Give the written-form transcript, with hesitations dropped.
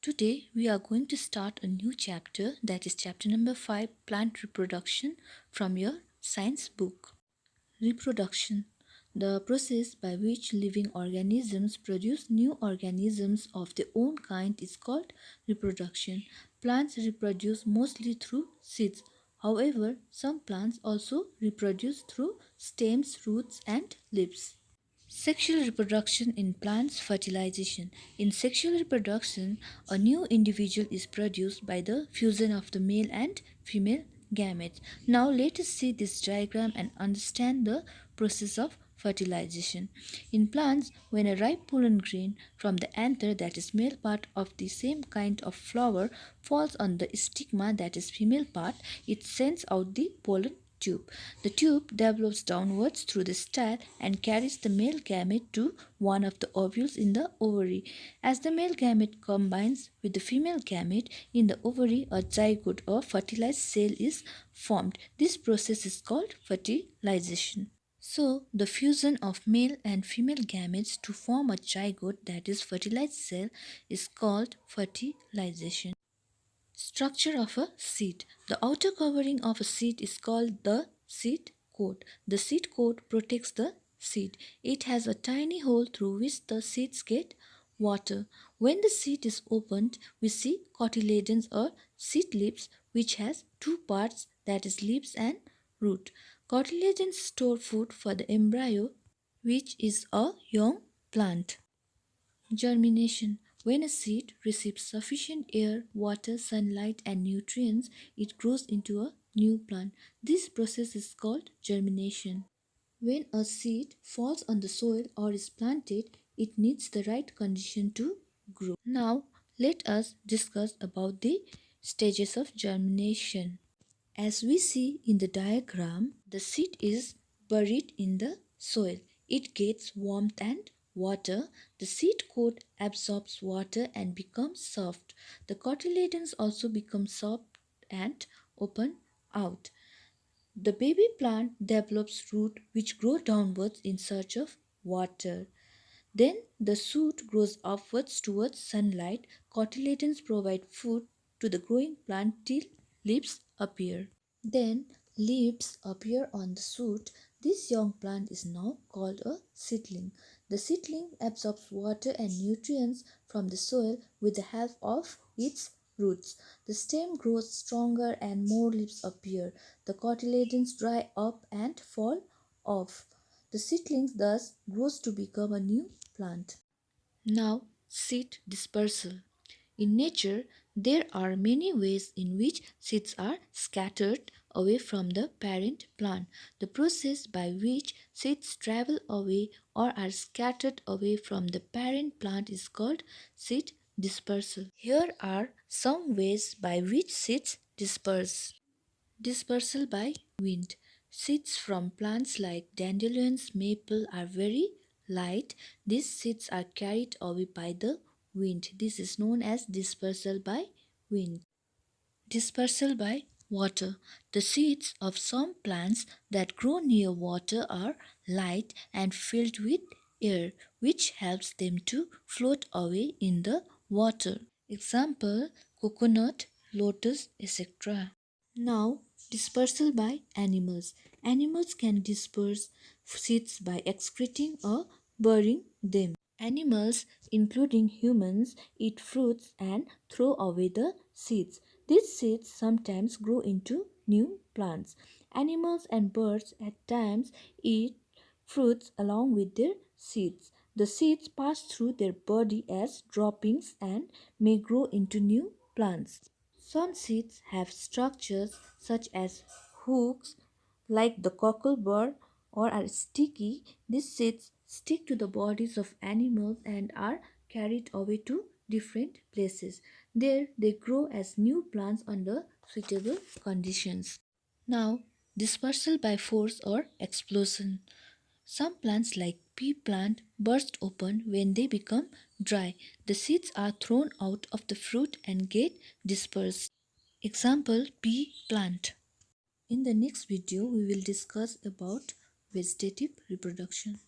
Today we are going to start a new chapter, that is chapter number 5, plant reproduction, from your science book. Reproduction, the process by which living organisms produce new organisms of their own kind, is called reproduction. Plants reproduce mostly through seeds. However, some plants also reproduce through stems, roots and leaves. Sexual reproduction in plants. Fertilization. In sexual reproduction, a new individual is produced by the fusion of the male and female gametes. Now let us see this diagram and understand the process of fertilization. In plants, when a ripe pollen grain from the anther, that is male part of the same kind of flower, falls on the stigma, that is female part, it sends out the pollen tube. The tube develops downwards through the style and carries the male gamete to one of the ovules in the ovary. As the male gamete combines with the female gamete in the ovary, a zygote or fertilized cell is formed. This process is called fertilization. So, the fusion of male and female gametes to form a zygote, that is fertilized cell, is called fertilization. Structure of a seed. The outer covering of a seed is called the seed coat. The seed coat protects the seed. It has a tiny hole through which the seeds get water. When the seed is opened, we see cotyledons or seed lips, which has two parts, that is leaves and root. Cotyledons store food for the embryo, which is a young plant. Germination. When a seed receives sufficient air, water, sunlight and nutrients, it grows into a new plant. This process is called germination. When a seed falls on the soil or is planted, it needs the right condition to grow. Now, let us discuss about the stages of germination. As we see in the diagram, the seed is buried in the soil. It gets warmth and water. The seed coat absorbs water and becomes soft. The cotyledons also become soft and open out. The baby plant develops roots which grow downwards in search of water. Then the shoot grows upwards towards sunlight. Cotyledons provide food to the growing plant till leaves appear. Then leaves appear on the shoot. This young plant is now called a seedling. The seedling absorbs water and nutrients from the soil with the help of its roots. The stem grows stronger and more leaves appear. The cotyledons dry up and fall off. The seedling thus grows to become a new plant. Now, seed dispersal. In nature, there are many ways in which seeds are scattered away from the parent plant. The process by which seeds travel away or are scattered away from the parent plant is called seed dispersal. Here are some ways by which seeds disperse. Dispersal by wind. Seeds from plants like dandelions, maple are very light. These seeds are carried away by the wind. This is known as dispersal by wind. Dispersal by water. The seeds of some plants that grow near water are light and filled with air, which helps them to float away in the water. Example, coconut, lotus, etc. Now, dispersal by animals. Animals can disperse seeds by excreting or burying them. Animals, including humans, eat fruits and throw away the seeds. These seeds sometimes grow into new plants. Animals and birds at times eat fruits along with their seeds. The seeds pass through their body as droppings and may grow into new plants. Some seeds have structures such as hooks, like the cocklebur, or are sticky. These seeds stick to the bodies of animals and are carried away to different places. There they grow as new plants under suitable conditions. Now, dispersal by force or explosion. Some plants like pea plant burst open when they become dry. The seeds are thrown out of the fruit and get dispersed. Example, pea plant. In the next video, we will discuss about vegetative reproduction.